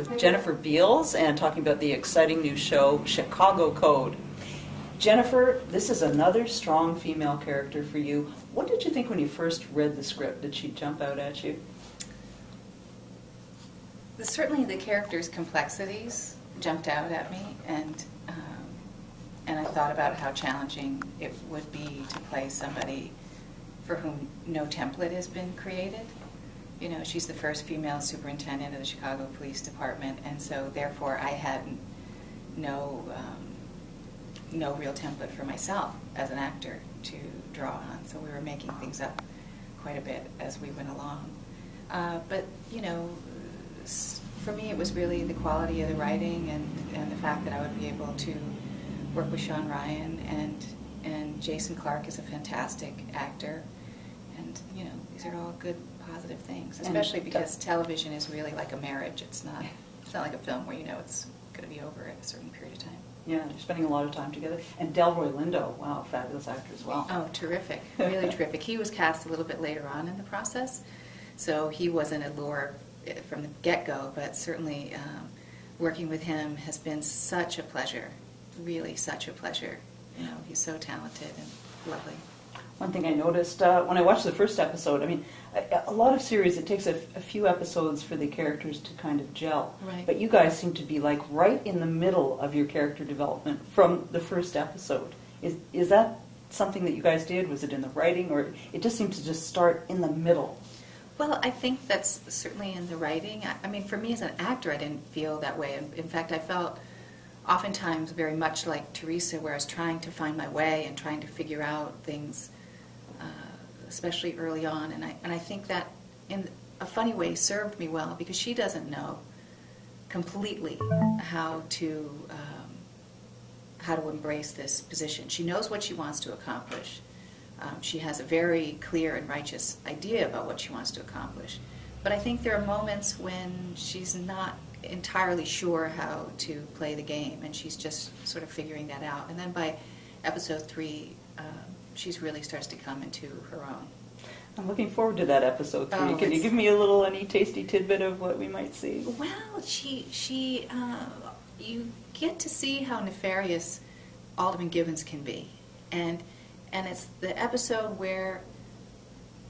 with Jennifer Beals and talking about the exciting new show, Chicago Code. Jennifer, this is another strong female character for you. What did you think when you first read the script? Did she jump out at you? Certainly the character's complexities jumped out at me, and I thought about how challenging it would be to play somebody for whom no template has been created. You know, she's the first female superintendent of the Chicago Police Department, and so therefore I had no real template for myself as an actor to draw on. So we were making things up quite a bit as we went along. But you know, for me it was really the quality of the writing and the fact that I would be able to work with Sean Ryan, and Jason Clarke is a fantastic actor, and you know, these are all good positive things, especially because television is really like a marriage. It's not like a film where you know it's going to be over at a certain period of time. Yeah, you're spending a lot of time together. And Delroy Lindo, wow, fabulous actor as well. Oh, terrific, really terrific. He was cast a little bit later on in the process, so he wasn't a lure from the get-go, but certainly working with him has been such a pleasure, really such a pleasure. You know, he's so talented and lovely. One thing I noticed when I watched the first episode, I mean, a lot of series, it takes a few episodes for the characters to kind of gel. Right. But you guys seem to be like right in the middle of your character development from the first episode. Is that something that you guys did? Was it in the writing, or it just seemed to just start in the middle? Well, I think that's certainly in the writing. I mean, for me as an actor, I didn't feel that way. In fact, I felt oftentimes very much like Teresa, where I was trying to find my way and trying to figure out things, especially early on. And I think that in a funny way served me well, because she doesn't know completely how to embrace this position. She knows what she wants to accomplish. She has a very clear and righteous idea about what she wants to accomplish. But I think there are moments when she's not entirely sure how to play the game, and she's just sort of figuring that out. And then by episode 3, she really starts to come into her own. I'm looking forward to that episode 3. Oh, Can you give me any tasty tidbit of what we might see? Well, you get to see how nefarious Alderman Givens can be, and it's the episode where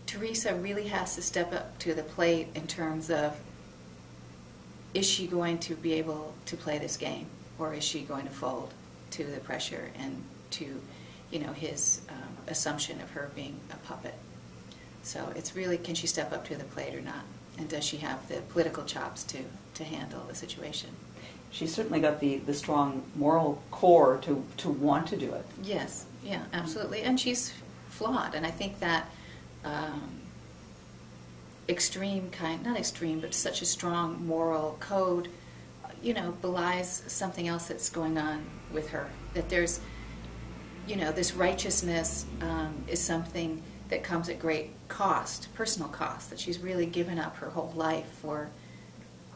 Teresa really has to step up to the plate in terms of, is she going to be able to play this game, or is she going to fold to the pressure and to, you know, his assumption of her being a puppet. So it's really, can she step up to the plate or not, and does she have the political chops to handle the situation? She's certainly got the strong moral core to want to do it. Yes, yeah, absolutely. And she's flawed, and I think that not extreme, but such a strong moral code, you know, belies something else that's going on with her. That there's, you know, this righteousness is something that comes at great cost, personal cost, that she's really given up her whole life for,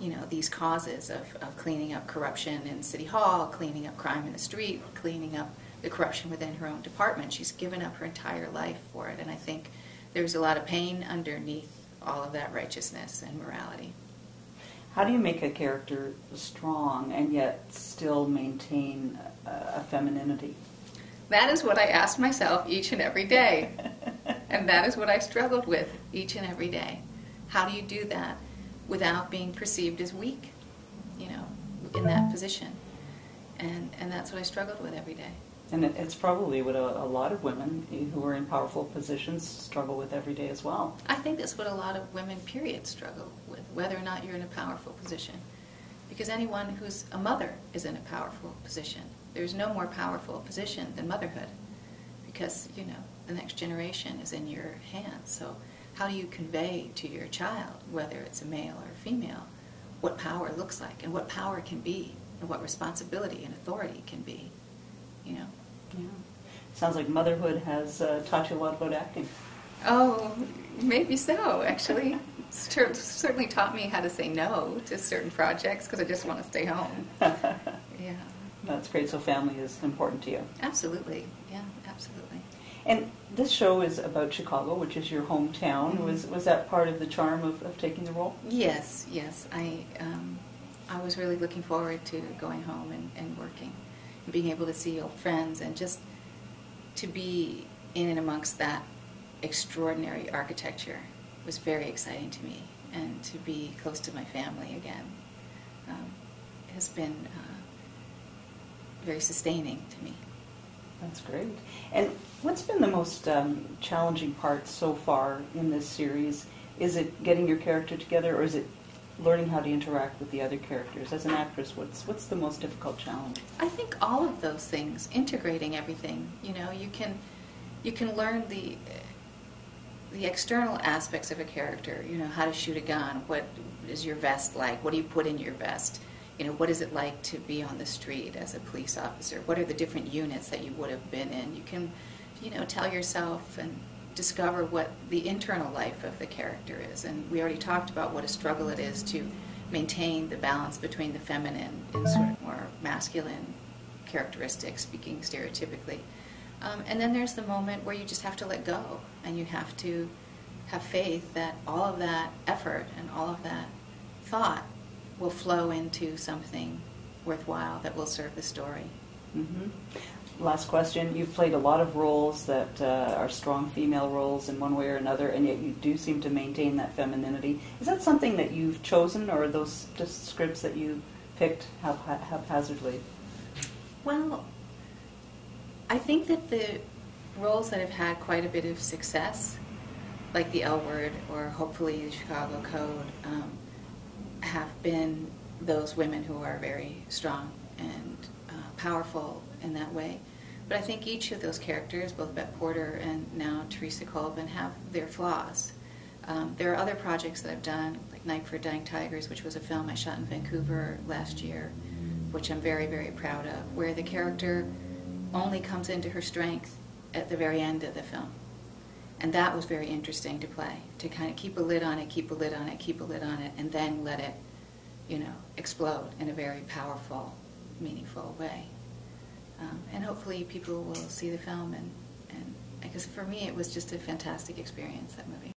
you know, these causes of cleaning up corruption in City Hall, cleaning up crime in the street, cleaning up the corruption within her own department. She's given up her entire life for it, and I think there's a lot of pain underneath all of that righteousness and morality. How do you make a character strong and yet still maintain a femininity? That is what I ask myself each and every day, and that is what I struggled with each and every day. How do you do that without being perceived as weak, you know, in that position? And that's what I struggled with every day. And it's probably what a lot of women who are in powerful positions struggle with every day as well. I think that's what a lot of women, period, struggle with, whether or not you're in a powerful position. Because anyone who's a mother is in a powerful position. There's no more powerful position than motherhood, because, you know, the next generation is in your hands. So how do you convey to your child, whether it's a male or a female, what power looks like and what power can be and what responsibility and authority can be, you know? Yeah. Sounds like motherhood has taught you a lot about acting. Oh, maybe so, actually. Certainly taught me how to say no to certain projects because I just want to stay home. Yeah. That's great. So family is important to you. Absolutely. Yeah, absolutely. And this show is about Chicago, which is your hometown. Mm-hmm. Was that part of the charm of taking the role? Yes. I was really looking forward to going home and working, and being able to see old friends, and just to be in and amongst that extraordinary architecture was very exciting to me, and to be close to my family again has been very sustaining to me. That's great. And what's been the most challenging part so far in this series? Is it getting your character together, or is it learning how to interact with the other characters? As an actress, what's the most difficult challenge? I think all of those things, integrating everything. You know, you can learn the external aspects of a character. You know, how to shoot a gun. What is your vest like? What do you put in your vest? You know, what is it like to be on the street as a police officer? What are the different units that you would have been in? You can, you know, tell yourself and discover what the internal life of the character is. And we already talked about what a struggle it is to maintain the balance between the feminine and sort of more masculine characteristics, speaking stereotypically. And then there's the moment where you just have to let go, and you have to have faith that all of that effort and all of that thought will flow into something worthwhile that will serve the story. Mm-hmm. Last question. You've played a lot of roles that are strong female roles in one way or another, and yet you do seem to maintain that femininity. Is that something that you've chosen, or are those just scripts that you picked haphazardly? Well, I think that the roles that have had quite a bit of success, like the L Word or hopefully the Chicago Code, have been those women who are very strong and powerful in that way. But I think each of those characters, both Bette Porter and now Teresa Colvin, have their flaws. There are other projects that I've done, like Night for Dying Tigers, which was a film I shot in Vancouver last year, which I'm very, very proud of, where the character only comes into her strength at the very end of the film. And that was very interesting to play, to kind of keep a lid on it, keep a lid on it, keep a lid on it, and then let it, you know, explode in a very powerful, meaningful way. And hopefully people will see the film, and because for me it was just a fantastic experience, that movie.